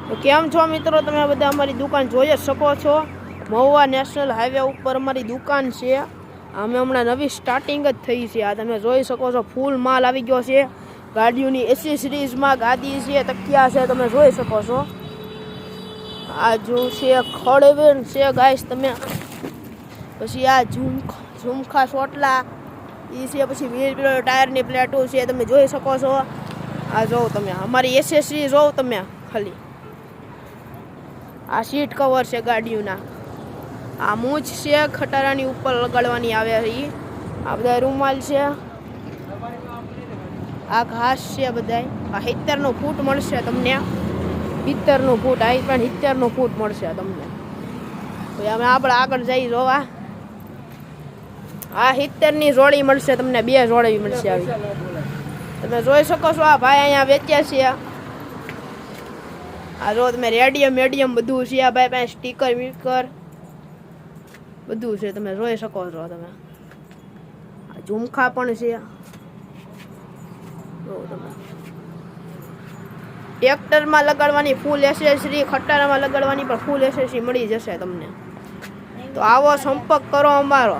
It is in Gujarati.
તો કેમ છો મિત્રો, તમે બધા અમારી દુકાન જોઈ જ શકો છો। મહુવા નેશનલ હાઈવે ઉપર અમારી દુકાન છે। અમે હમણાં નવી સ્ટાર્ટિંગ જ થઈ છે। આ તમે જોઈ શકો છો, ફૂલ માલ આવી ગયો છે। ગાડીઓની એસેસરીઝમાં ગાદી છે, તકિયા છે, તમે જોઈ શકો છો। આ જો છે ખડવેર છે ગાઈસ, તમે પછી આ ઝુમખા ચોટલા એ છે, પછી વ્હીલ ટાયરની પ્લેટો છે, તમે જોઈ શકો છો। આ જોવો તમે અમારી એસેસરી જોવો તમે ખાલી। આ સીટ કવર છે ગાડીઓના। આ મૂછ છે ખટારાની ઉપર લગાડવાની આવે છે। આ બધા રૂમાલ છે। આ ઘાસ છે બધાય। આ 70 ફૂટ મળશે તમને। 70 ફૂટ આ પણ 70 ફૂટ મળશે તમને। તો અમે આપણે આગળ જઈ જોવા। આ 70ની જોડી મળશે તમને, 2 જોડી મળશે આવી। તમે જોઈ શકો છો, આ ભાઈ અહીંયા વેચ્યા છે। આ જો તમે રેડિયમ મેડિયમ બધું છે આ ભાઈ પાસે, સ્ટીકર વીકર બધું છે, તમે જોઈ શકો છો। તમે આ ઝુમખા પણ છે। તમે ટ્રેક્ટરમાં લગાડવાની ફૂલ એસેસરી, ખટારામાં લગાડવાની પણ ફૂલ એસેસરી મળી જશે તમને। તો આવો સંપર્ક કરો અમારો।